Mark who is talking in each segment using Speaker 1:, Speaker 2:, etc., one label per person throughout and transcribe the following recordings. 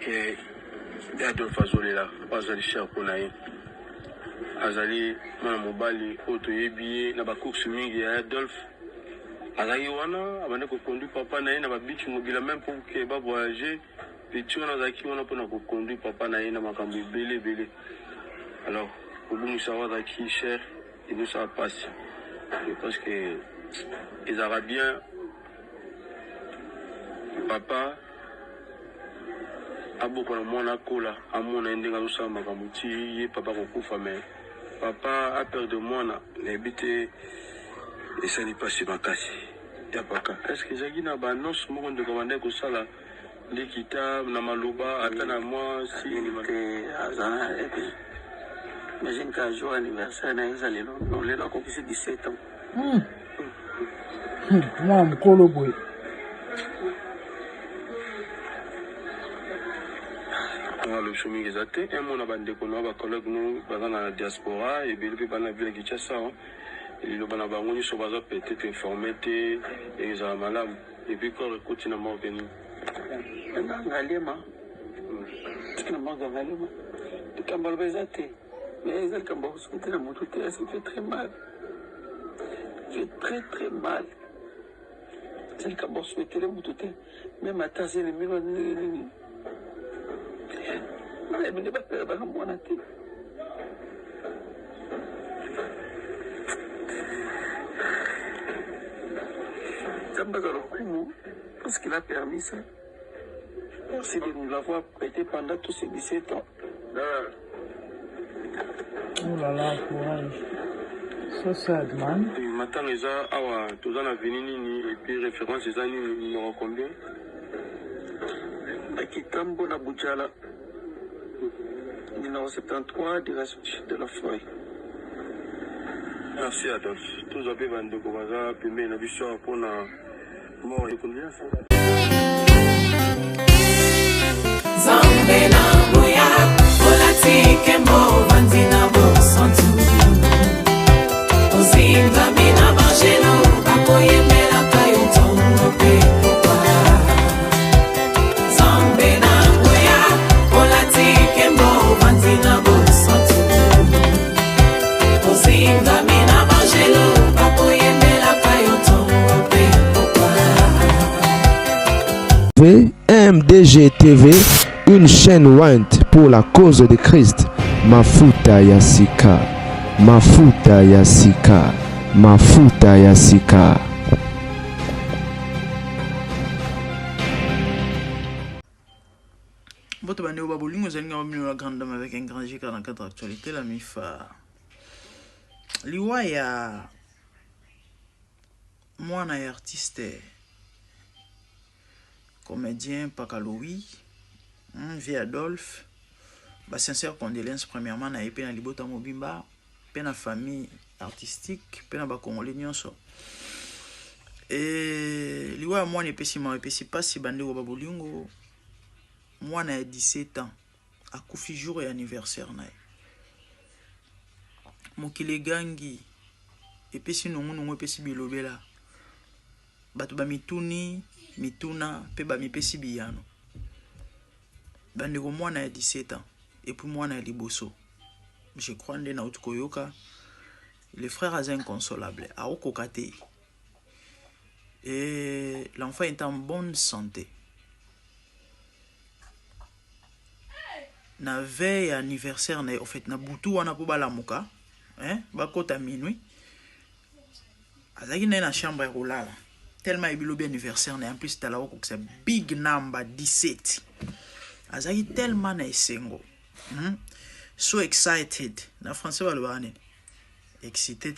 Speaker 1: que Adolphe Azolela, Azali cher pour naïe. Azali, mon mobile, auto-yebi, n'a pas course mingi à Adolphe. Azali wana, abandé ko conduire papa naïe, n'a pas bitu mobile même pour que ba voyager. Et tu as zaki wana pour na ko conduire papa naïe, n'a pas kambi belé. Alors, pour nous savoir zaki cher, et nous ça passe. Je pense que les Arabiens, papa, a beaucoup de monde cola, à mon ending à l'oussa makamuti, papa kokufa mais papa a peur de moi na habité et ça n'est pas si makasi. Ya paka. Est-ce que j'ai na ba non mo de commander ko sala l'équita na maloba atana moi si
Speaker 2: que azana et puis imagine qu'un jour anniversaire na ils allaient non les là qu'on 17 ans.
Speaker 3: Moi mkolo boy.
Speaker 1: Le chemin exacté et mon abandé qu'on a collègue nous dans la diaspora et bien le bana ville qui tient ça et le bana bango ni so baza peut-être informé et ils ont malade et puis quand écoute na mort venu
Speaker 2: ngalema na mort ngalema de kambal bezate mais ils kambal souhaiter la moto ça fait très mal très mal c'est kambal souhaiter la moto même à tasser les millions mais ne pas faire dans mon athée. Parce qu'il a permis ça. Merci de nous l'avoir prêté pendant tous ces 17 ans.
Speaker 3: Oh là là, courage. So sad, man.
Speaker 1: Maintenant, les gens, tous en avenir, et puis référence, les années, ils n'auront combien?
Speaker 2: Akitambo na Boudjala. Numéro 73 de la forêt.
Speaker 1: Merci Adolphe. Tous avez vendu comme ça, puis mais la vision pour la mort et combien ça?
Speaker 4: Zambena moya, olatike mo vanzina bo santu. Ozinga mina bangelo, bakoye mela kayo tongo pe popa. Zambena moya, olatike mo vanzina bo santu. Ozinga mina bangelo, bakoye mela kayo tongo pe popa.
Speaker 5: MDG TV, une chaîne Went pour la cause de Christ. Mafuta Yasika, Mafuta Yasika, Mafuta Yasika.
Speaker 6: Boto bande au babolingo zalinga wamino la grande dame avec un grand G44 actualité la mifa. Liwa ya mwana ya artiste comédien Pakaloui, vie Adolphe, bah sincère condoléances premièrement na épée na libota mobimba, pe na famille artistique, pe na ba congolais nyonso. Et liwa mwana epesima epesi pasi bande au babolingo. Moi, j'ai 17 ans. À Koufi jour et anniversaire. Mokile gangi. Et puis si nous pesi bilobela. Batu ba mituni, mituna, pe ba mi pesi biyano. Bandeko moi, j'ai 17 ans. Et puis moi, j'ai liboso. Je crois que na Koyoka. Le frère est inconsolable. A okokate. Et l'enfant est en bonne santé. Na veille anniversaire na au fait na butu wana po balamuka bakota minuit azaki na chambre rolala tellement ibilobi anniversaire na en plus tala ko c'est big number 17 azaki tellement na esengo so excited na français balobane excité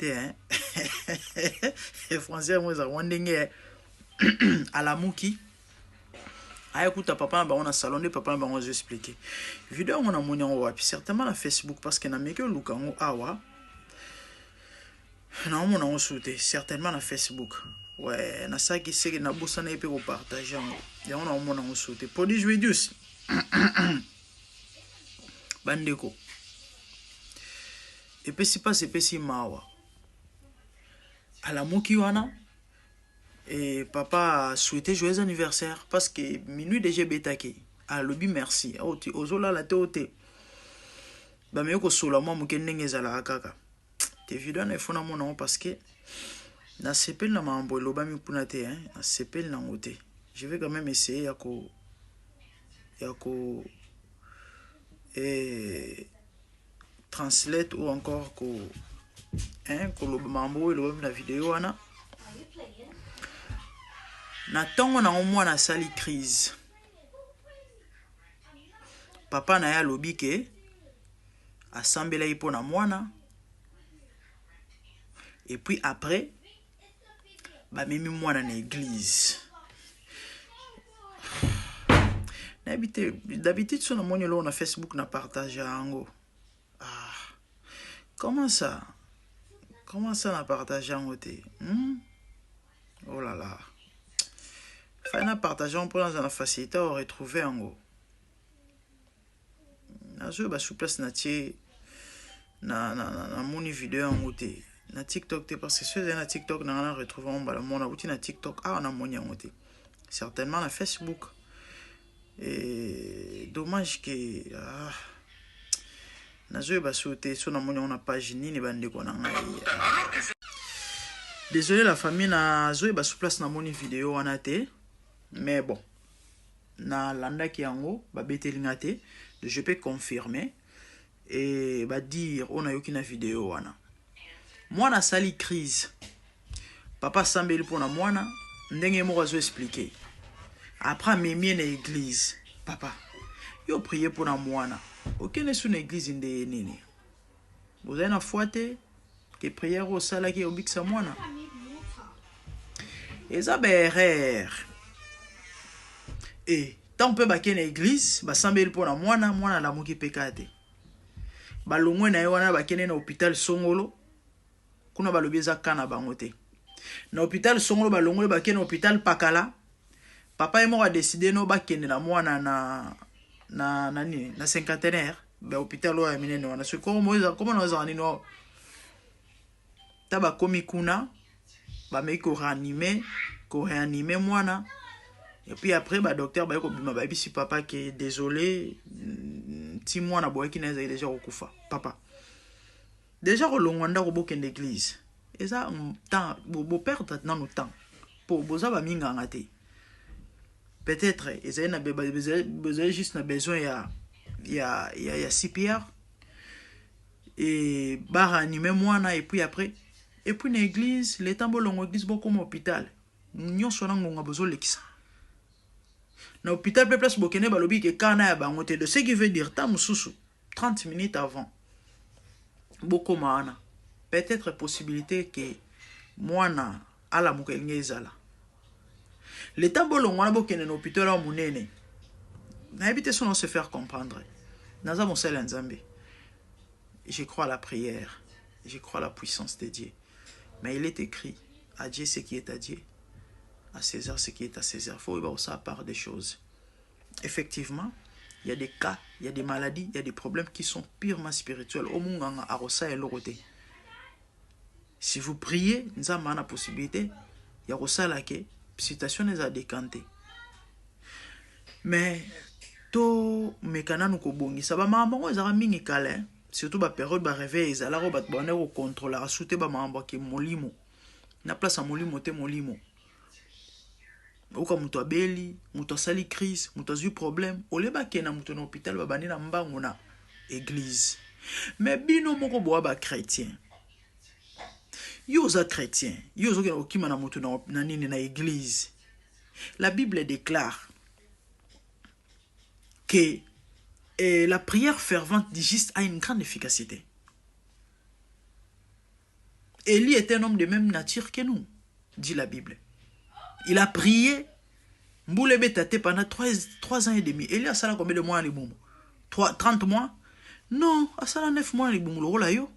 Speaker 6: et français moi za wandenge alamuki aya kuta papa ba on a salon de papa ba on je expliquer vidéo on a moni on wapi certainement na Facebook parce que na meke lukango awa na on a sauté certainement na Facebook ouais na ça qui c'est na bossa na epé ko partager ya on a sauté pour dire jouer dus bandeko epé si pas epé si mawa ala muki wana. Et papa a souhaité joyeux anniversaire parce que minuit déjà bétaké. alobi merci oti ozolala te ote bameye kosola mwa moke ndenge ezalaka kaka te video na efona monango parce que nasepeli na makambo elobami mpuna te nasepeli nango te. Je vais quand même essayer ya ko translate ou encore koloba makambo elobami na video wana na ntongo nango mwana asali crise. Papa na ye alobi ke asambelaki mpo na mwana et puis après bamemi mwana na église. D'habitude sur namoni eloko na Facebook na partage yango. Comment ça na partage yango te? Oh là là. Faina partage yango pour na facilité à retrouver yango. Nazo ba souplesse na tie na moni vidéo yango te. Na TikTok te parce que ceux na TikTok na retrouver on bala mona outi na TikTok na moni yango te. Certainement na Facebook. Et dommage que nazo ba sauter sur na moni on a page nini bande ko na ngai. Désolé la famille nazo ba sous place na moni vidéo wana te. Mais bon, na landa ki yango ba betelinga te, je peux confirmer et ba dire on a yoki na vidéo wana. Mwana sali crise. Papa sambeli pona mwana, ndenge moko azo expliquer. Après memi na église, papa, yo prier pona mwana. Okene sou na église nde nini. Vous avez na foi te que prière au sala ki obikisa mwana. Eza berrer. Et tant peu ba kene église, ba sambeli pona mwana la moki pekate. Ba longwe na yo wana ba kene na hôpital Songolo. Kuna balobi eza kana bango te. Na hôpital Songolo ba longwe ba kene hôpital Pakala. Papa et moi a décidé no ba kene na mwana na cinquantenaire ba hôpital o ya minene wana. So comment nous en no taba komi kuna ba me ko réanimer mwana. Et puis après, bah, docteur, bah, il si papa qui est désolé, si moi, na boye qui n'est déjà au koufa. Papa. Déjà, au long wanda au boken d'église. Et ça, temps, beau perdre dans le temps. Pour boza ba minga ngate. Peut-être, ils ont juste besoin, il y a CPR. Et bah, animer moi, et puis après. Et puis, l'église, les temps, long église, beaucoup comme hôpital. Nous sommes besoin de ça. Na hôpital pe place bokene balobi ke kana ya bango te de ce qui veut dire ta mususu 30 minutes avant boko maana peut-être possibilité que mwana ala mukelinga ezala le tambolo ngwana bokene na hôpital wa munene na habité son se faire comprendre naza mon seul nzambe. Je crois à la prière, je crois à la puissance de Dieu, mais il est écrit à Dieu ce qui est à Dieu, à César ce qui est à César. Il faut voir ça à part des choses. Effectivement, il y a des cas, il y a des maladies, il y a des problèmes qui sont purement spirituels. Au monde, si vous priez, nous avons la possibilité, il y a aussi la situation nous a décanté. Mais tout mécana nous kobongi, ça va maman ils ont mis calé, surtout la période de réveil, ils allaient au contrôle, à soutenir ba maman qui molimo, na place à molimo te molimo. Oka muto abeli, muto sali crise, muto azu problème, oleba kena muto na hôpital babani na mbango na église. Mais bino moko boa ba chrétien. Yo za chrétien, yo zo kena okima na muto na nini na église. La Bible déclare que la prière fervente du juste a une grande efficacité. Élie est un homme de même nature que nous, dit la Bible. Il a prié Mboule Betate pendant 3 ans et demi. Élie a sala combien de mois les boum? 30 mois? Non, a sala 9 mois les boum. Le rôle yo.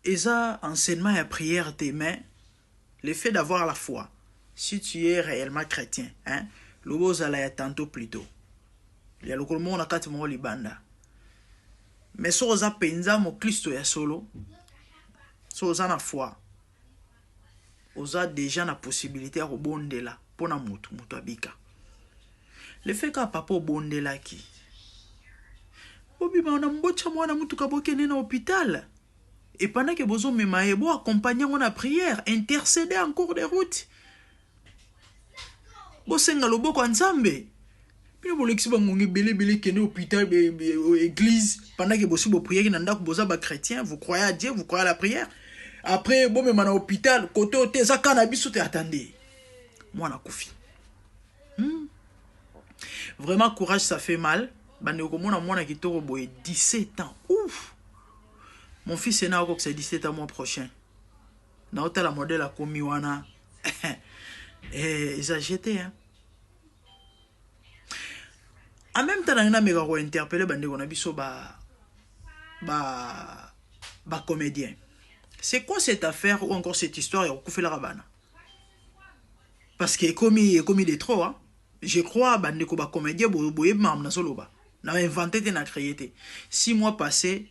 Speaker 6: Et ça, enseignement et prière tes mains, le fait d'avoir la foi, si tu es réellement chrétien, hein, le beau allait tantôt plus tôt. Il y a le monde on a 4 mois libanda. Mais si vous avez penza mo Christo ya solo, si vous avez la foi, oza déjà na possibilité ya kobondela pona mutu abika. Le fait que papa obondelaki obima na mbocha mwana mutu kabokene na hôpital et pendant que bozo mema ebo accompagner na prière, intercéder en cours de route. Bosenga loboko nzambe. Bino bolexi bangongi belé kene hôpital église pendant que bosi bo prière na ndako boza ba chrétien, vous croyez à Dieu, vous croyez à la prière. Après bon mema na hôpital côté ote za kana biso te attendez. Mwana kufi. Vraiment courage, ça fait mal. Bandeko mona mwana kitoko boye 17 ans. Ouf. Mon fils est né au 17 ans mois prochain. Na hôtel la modèle a commis wana. Ils ont jeté hein. En même temps, on a méga interpellé bandeko na biso ba comédien. C'est quoi cette affaire ou encore cette histoire ya okufe la rabana? Parce que commis de trop hein. Je crois bandeko ba comédien boye mam na soloba. Na inventé te na créé te. 6 mois passés,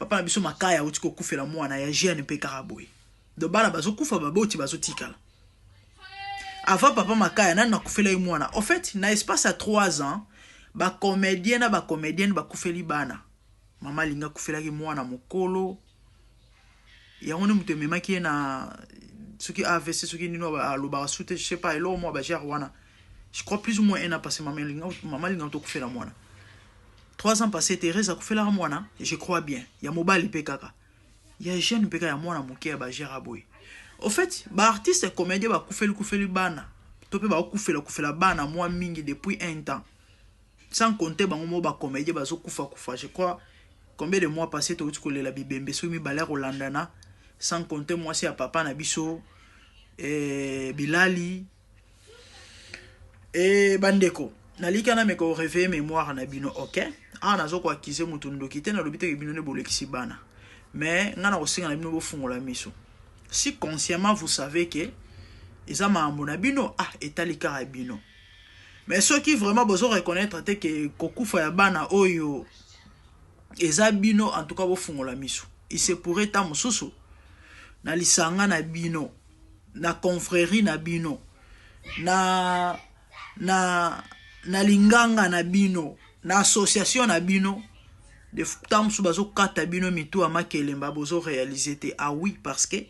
Speaker 6: papa na biso makaya uti ko kufela mwana ya jeune pe karaboy. Do bana bazo kufa baboti bazo tikala. Avant papa makaya na kufela mwana. En fait, na espace à 3 ans, ba comédien na ba comédienne ba kufeli bana. Mama linga kufela ki mwana mokolo. Ya ngone mutu memaki na soki AVC soki nino ba loba soute je sais pas elo mo ba jar wana. Je crois plus ou moins un an passé maman linga to kufela mwana. 3 ans passés, Thérèse a fait la moana, je crois bien. Il y a mobile pekaka. Il y a jeune peka ya moana moké ba geraboy. Au fait, ba artiste et comédien ba kufeli bana. Topé ba kufela bana moi mingi depuis 1 temps. Sans compter ba mo ba comédien ba zo kufa. Je crois combien de mois passés to utikole la bibembe so mi balé Rolandana. Sans compter moi si à papa na biso Bilali et Bandeko. Nalika na meko réveiller mémoire na bino, OK? Ah nazo ko akize mutu ndokite na lobite bino ne bolekisi bana. Mais ngana osinga na bino bo fungola miso. Si consciemment vous savez que eza maambo na bino etalika ya bino. Mais ceux qui vraiment besoin reconnaître que kokufa ya bana oyo eza bino en tout cas bo fungola miso. Il se pourrait ta mususu na lisanga na bino, na confrérie na bino, na linganga na bino, na association na bino, de tam sou bazo kata bino mitu ama kelemba bozo réaliser te. Ah oui, parce que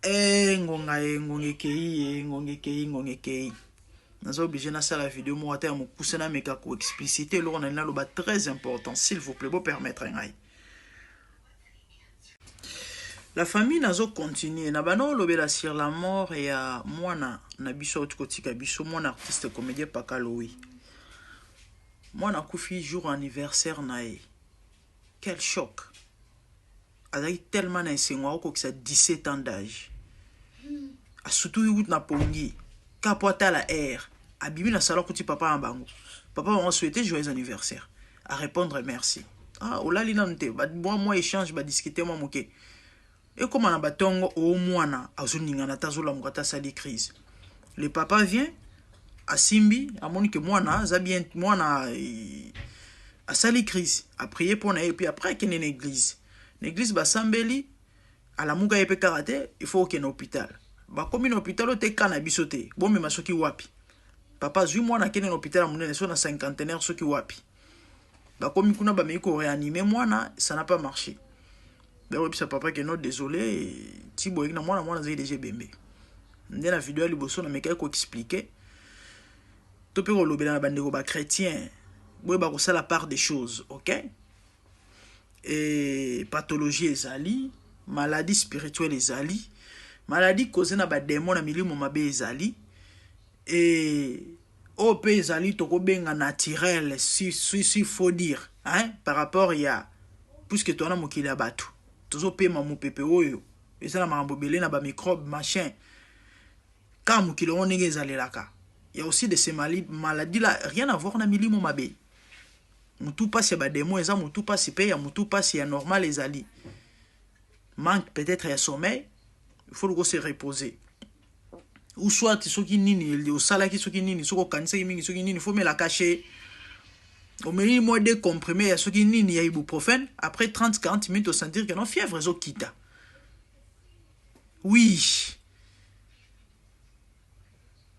Speaker 6: ngonge kei nazo obligé na sala vidéo mo ata mo kusena meka ko expliciter lo na loba très important, s'il vous plaît, bo permettre ngai. La famille nazo continue na bano lobela sur la mort et ya mwana na biso otukotika biso mwana artiste comédien Pakaloui. Mwana kufi jour anniversaire na e. Quel choc. Azaki tellement na esengwa ko kisa 17 ans d'âge. A surtout yut na pongi. Kapota la air. Abibi na sala kuti papa ambango. Papa m'a souhaité joyeux anniversaire. À répondre merci. Ah olali nante ba moi échange ba discuter moi moké. Et comme on a batongo au mwana azuninga na tazola mukata sali crise. Le papa vient à Simbi, à mon que mwana zabien mwana a sali crise, a prier pour na et puis après qu'il y a une église. L'église ba sambeli à la muga epé karaté, il faut qu'il y ait un hôpital. Ba comme un hôpital o te kana bisoté. Bon mais masoki wapi. Papa zui mwana kene un hôpital munene so na cinquantenaire soki wapi. Ba comme kuna ba meiko réanimer mwana, ça n'a pas marché. Ben oui, ça papa que non désolé, ti boy na mwana zai déjà bembe. Ndena vidéo liboso na meka ko expliquer. To pe ko lobela na bandeko ba chrétien. Boy ba ko ça la part des choses, OK? Et pathologie ezali, maladie spirituelle ezali, maladie causée na ba démon na milimo mabe ezali. Et au pe ezali to ko benga naturel si faut dire, hein, par rapport ya puisque toi na mokili ya batu. Toujours paiement mon pépé oyo. Et ça, la bobelé na ba microbe, machin. Quand mon kilo on est allé là. Il y a aussi de ces maladies là, rien à voir na mili mon mabé. Mon tout passe, il y a des mots, et ça, mon tout passe, il y a mon tout passe, il y a normal, les alliés. Manque peut-être un sommeil, il faut le se reposer. Ou soit, ceux qui nini, au salaki, ceux qui nini, ceux qui cancer, ceux qui nini, il faut me la cacher. Au milieu moi de comprimés, il y a ceux qui n'y a ibuprofène. Après 30-40 minutes, on sentir que non fièvre, ils ont quitté. Oui.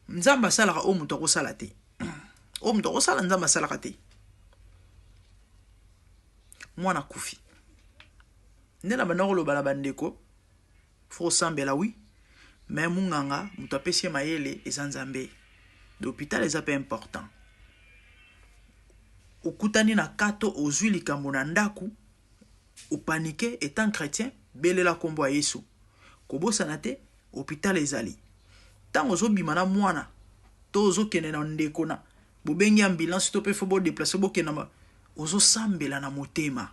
Speaker 6: Nzamba salaka o muto ko salate. O muto ko sala nzamba salaka te. Mwana kufi. Nena banako lo bala bandeko. Faut sambela oui. Mais munganga muto apesi mayele ezanzambe. L'hôpital est pas important. Okutani na kato ozwi likambo na ndaku. Ou paniqué étant chrétien, belela kombo ya Yesu. Kobosana te, hôpital ezali. Tant ozo bimana mwana, to ozo kene na ndeko na, bobengi ambulance to pe fobo déplacer bo kenama, ozo sambela na motema.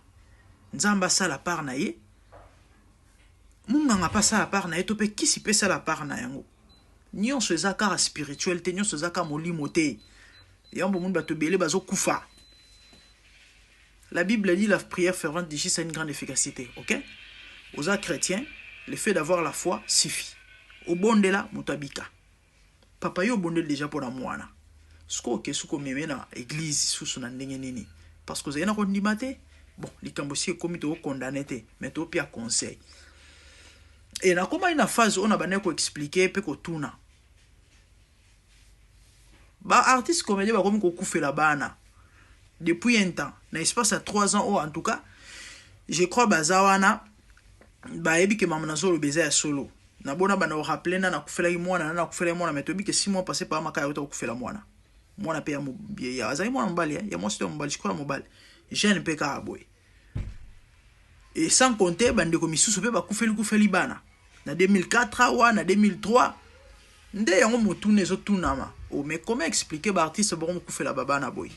Speaker 6: Nzamba sala par na ye. Munganga pa sala par na ye to pe kisi pe sala par na yango. Nyonso ezaka spirituel te, nyonso ezaka molimo te. Yambo mundu bato bele bazo kufa. La Bible dit la prière fervente d'Ichis a une grande efficacité, ok? Aux chrétiens, le fait d'avoir la foi suffit. Au bon de là, mutabika. Papa yo bon déjà pour la moana. Sko ke suko meme na église sous na ndenge nini. Parce que vous avez na kondimate, bon, les cambosi comité au condamné te, mais to pia conseil. Et na koma ina phase on a bané ko expliquer pe ko tuna. Ba artiste comédien ba comme ko kufela bana. Depuis un temps, na espace à 3 ans, en tout cas, je crois bazawana ba ebi ke mamna solo beza ya solo. Na bona bana o rappeler na kufela mwana na kufela mwana mais tobi ke 6 mois passé par makaya uta kufela mwana. Mwana pe ya azali mwana mbali ya moi c'était mbali, je crois mbali. Jeune pe ka boy. Et sans compter bande ko misusu pe ba kufeli bana. Na 2004 wa na 2003 nde yango motune zo tunama. Oh mais comment expliquer ba artiste bon kufela baba na boy.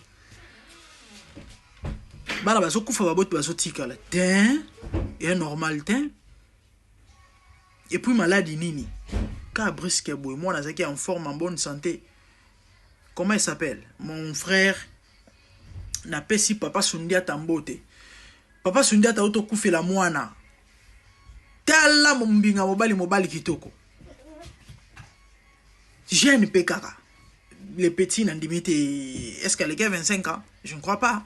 Speaker 6: Bana bazo kufa babot bazo tikala tin et normal tin et puis maladie nini ka brisque boy moi nazaki en forme en bonne santé. Comment il s'appelle mon frère na pesi papa Sundia Tambote. Papa Sundia ta auto kufela mwana tala mbinga mobali kitoko jeune pekaka les petits n'andimité est-ce qu'elle a 25 ans je ne crois pas.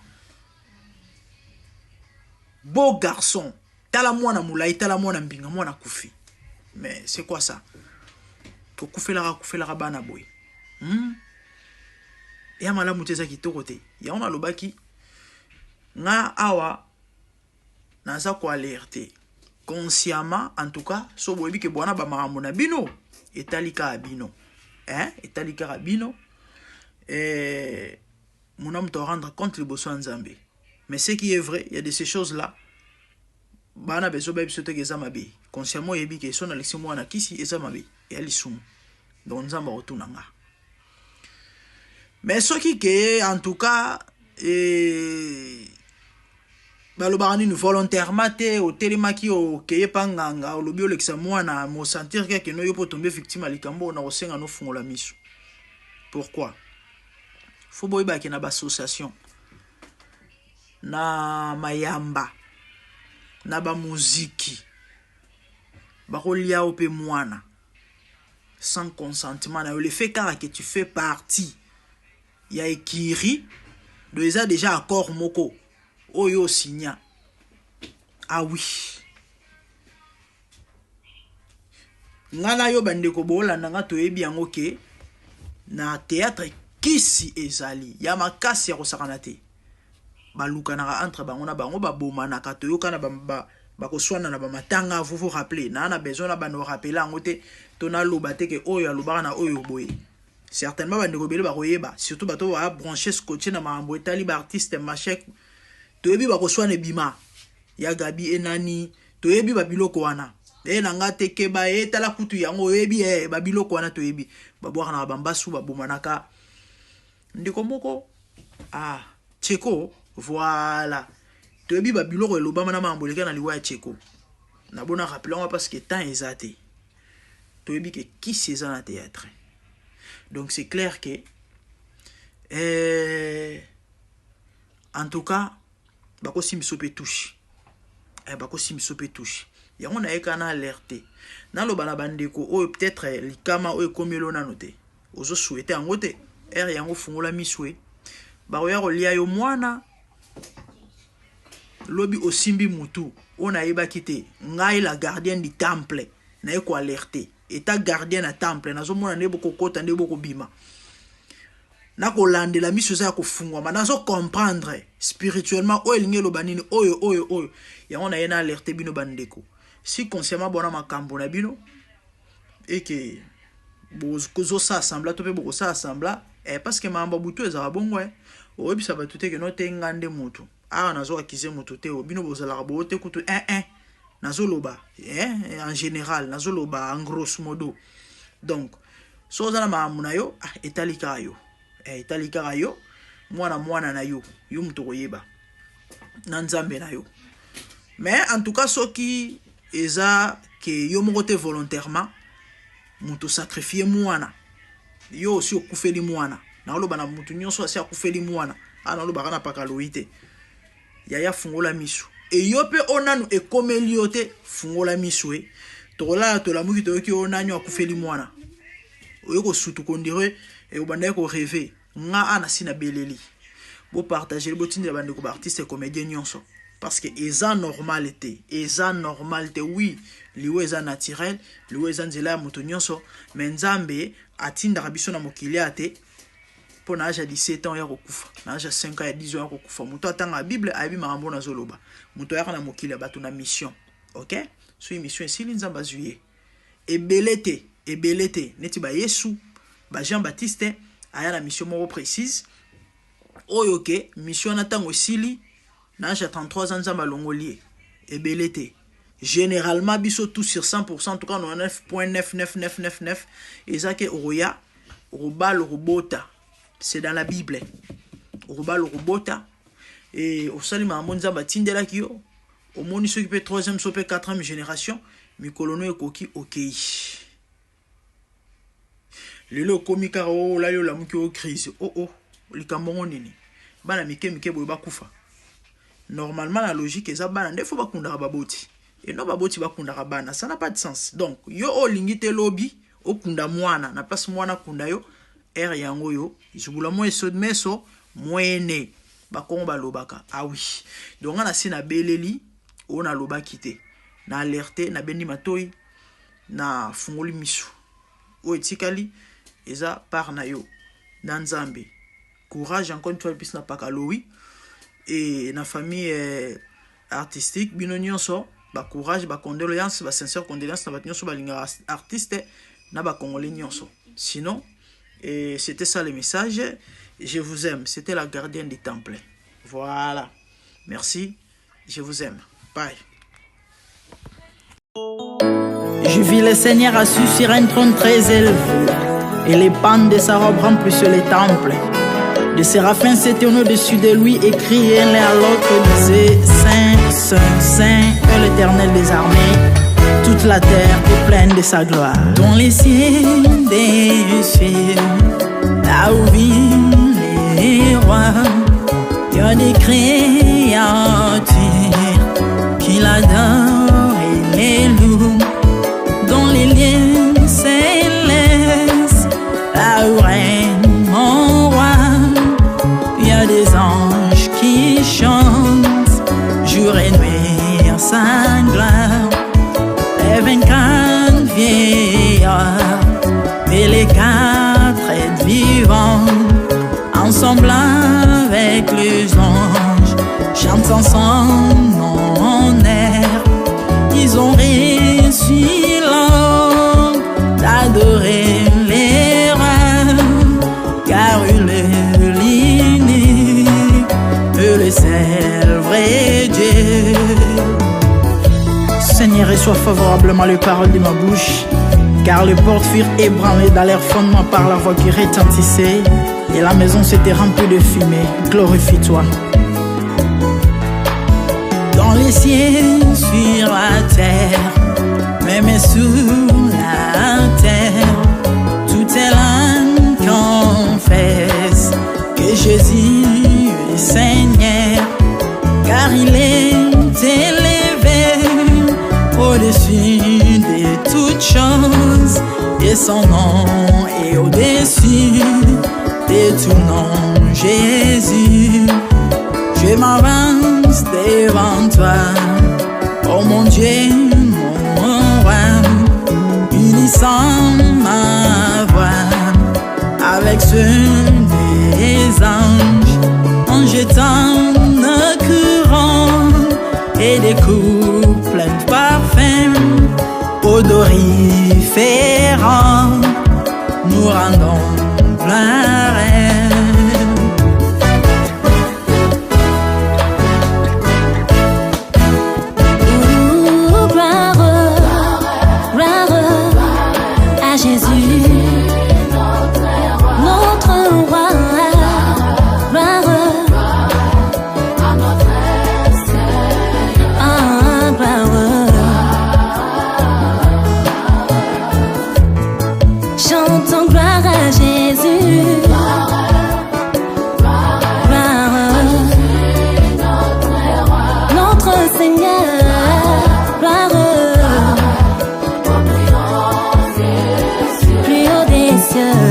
Speaker 6: Beau garçon, tala mwana moulai, tala mwana mbinga, mwana kufi. Mais c'est quoi ça? Ko kufela bana boy. Ya mala muteza kitoko te. Ya ona lobaki nga awa naza ko alerter. Consciemment en tout cas, so boyebi ke bwana ba makambo na bino, etalika abino. Etalika abino. Mon homme te rendre compte le bosso nzambe. Mais ce qui est vrai, il y a de ces choses-là. Bana beso baby sote ke zamabe. Consciemment yebi ke son alexi mwana kisi ezamabe. Et alisum. Donc nzamba otunanga. Mais ce qui est en tout cas balobani nous volontairement te au telemaki au keye panganga au lobio lexa mwana mo sentir que no yo po tomber victime à likambo na osenga no fungola miso. Pourquoi? Faut boyba ke na ba association. Na mayamba na ba muziki bakolia ope mwana sans consentement na le fait car que tu fais partie ya ekiri de déjà accord moko oyo signa ah oui ngana yo bandeko bola nanga toyebi yango ke na théâtre kisi ezali ya makasi ya kosakana te balukanaka entre bango na bango babomanaka toyokana bakoswana na bamatanga vous rappeler na besoin na bano rappeler yango te tona loba te ke oyo alobaka na oyo boye certainement bandeko bele bakoyeba surtout bato ba brancher scotché na mambo etali ba artiste machek toyebi bakoswana bima ya Gabi enani toyebi babiloko wana nanga te keba etala kutu yango oyebi babiloko wana toyebi babwaka na bambasu babomanaka ndiko moko Tcheko. Voilà. Toyebi ba biloko elobama na mambo leka na liwa ya Tcheko. Na bona rappeler parce que temps ezate. Toyebi ke qui c'est dans le théâtre. Donc c'est clair que en tout cas bako simsope touche. Bako simsope touche. Yango na ekana alerter. Na lo bana bandeko o peut-être likama o ekomelo na note. Ozo souhaiter en ngote. Yango fungola miswe. Ba oya kolia yo mwana lobi osimbi mutu ona yeba kite ngai la gardienne du temple na ko alerter état gardien na temple nazo mona ne boko kota ne boko bima na ko landela miso za ko fungwa nazo comprendre spirituellement o elinge lo banini oyo ya on a yena alerter bino bandeko si consciemment bona makambo na bino et que bozo ça assembla to pe boko ça assembla parce que mamba butu ezala bongo oyebisa bato te ke no te ngande mutu awa nazo akize mutu te bino bozala bote kutu nazo loba en général nazo loba en grosso modo donc so zala maamu na yo etalika yo mwana na yo mutu koyeba na nzambe na yo mais en tout cas soki eza ke yo moko te volontairement mutu sacrifier mwana yo aussi okufeli mwana na oloba na mutu nyonso asi akufeli mwana ana oloba kana pakaloite ya fungola misu e yo pe onanu ekomeli yo te fungola misu tola to la muki to ki onanyo akufeli mwana oyo ko sutu kondire e obanda ko rêver nga ana sina beleli bo partager bo tindela bande ko artiste comédien nyonso parce que eza normalité oui liwe eza naturel liwe eza nzela ya mutu nyonso mais nzambe atinda biso na mokili ate pour âge à 17 ans ya kokufa na âge à 5 ans ya 10 ans ya kokufa mutu atanga bible ayebi makambo na zoloba mutu ya na mokili bato na mission OK so mission esili nzamba zuye ebelete neti ba Yesu ba Jean Baptiste aya na mission moko précise oyo ke mission na tango esili na âge à 33 ans nzamba longolie ebelete généralement biso tout sur 100% en tout cas 99.99999 ezake oya robal robota c'est dans la Bible robal robota et au salima monza batindela kiyo au moni ceux qui peut 3e so peut 4e génération mikolono ekoki okei lelo komika la yo la muki o crise likambo nini bana mike boy bakufa normalement la logique eza bana ndefo bakunda baboti et non baboti bakunda bana ça n'a pas de sens donc yo olingi te lobby okunda mwana na place mwana kunda yo yango yo izubula mo eso meso mwene bakongo balobaka oui donc ana sina beleli ona loba kite na alerter na bendi matoi na fungoli misu o etikali eza par na yo na nzambe courage encore une fois plus na pakalowi et na famille artistique bino nyonso ba courage ba condoléances ba sincère condoléances na batnyonso balinga artiste na ba congolais nyonso sinon et c'était ça le message. Je vous aime. C'était la gardienne du temple. Voilà. Merci. Je vous aime. Bye.
Speaker 3: Je vis le Seigneur assis sur un trône très élevé, et les pans de sa robe remplissent les temples. Des séraphins s'étaient au-dessus de lui et criaient l'un à l'autre, disaient Saint, Saint, Saint est l'Éternel des armées. Toute la terre est pleine de sa gloire. Dans les cieux des cieux, là où vivent les rois, il y a des créatures qui l'adorent et les louent. Dans les lieux célestes, là où règne mon roi, il y a des anges qui chantent jour et nuit en sa gloire. Les 24 vieillards et les 4 êtres vivants, ensemble avec les anges, chantent ensemble en air. Ils ont réussi l'ordre d'adorer les rois, car il est l'unique, le seul vrai Dieu. Seigneur, reçois favorablement les paroles de ma bouche, car les portes furent ébranlées dans leur fondement par la voix qui retentissait, et la maison s'était remplie de fumée. Glorifie-toi. Dans les cieux, sur la terre, même sous la terre, toute langue confesse que Jésus est Seigneur, car il est élevé au-dessus de toutes choses, et son nom est au-dessus de tout nom. Jésus, je m'avance devant toi, oh mon Dieu, mon roi, odoriférant, nous rendons plein rêve.
Speaker 7: Gloire à Jésus, notre roi. Gloire à notre Seigneur. Gloire. Chantons gloire à Jésus. Gloire. Notre Seigneur. Gloire. Plus haut des cieux.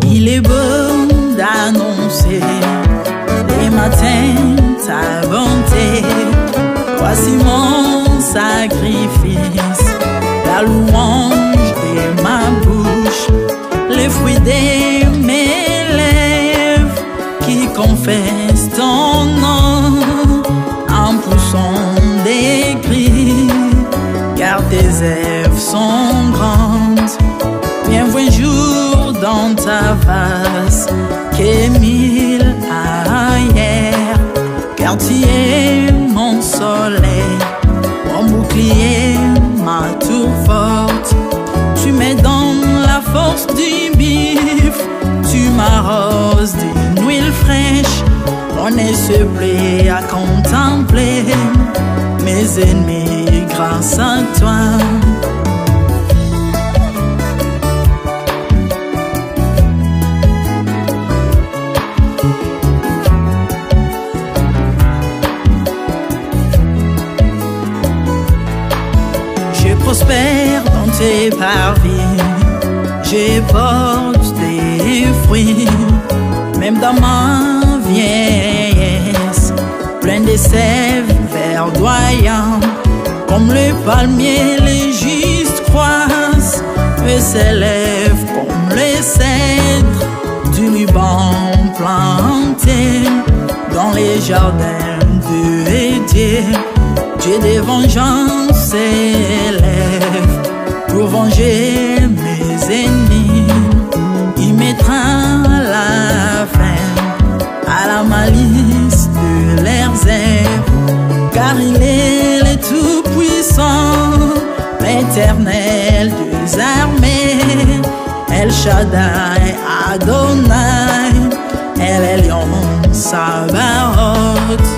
Speaker 3: Il est bon d'annoncer les matins ta bonté. Voici mon sacrifice, la louange de ma bouche, les fruits de mes lèvres qui confessent ton nom en poussant des cris, car tes œuvres sont grandes. Bienvenue jour dans ta face, que mille ailleurs, car tu es mon soleil, mon bouclier, ma tour forte. Tu me donnes la force du bif, tu m'arroses d'une huile fraîche. On se plaît à contempler mes ennemis grâce à toi. Je prospère dans tes parvis, je porte des fruits, même dans ma vieillesse, plein de sève verdoyant, comme le palmier les justes croissent, et s'élèvent comme les cèdres du Liban plantés dans les jardins de Dieu. Dieu de vengeance s'élève pour venger mes ennemis. Il mettra la fin à la malice de leurs œuvres, car il est le Tout-Puissant, l'Éternel des armées, El Shaddai Adonai, El Elyon Sabaoth.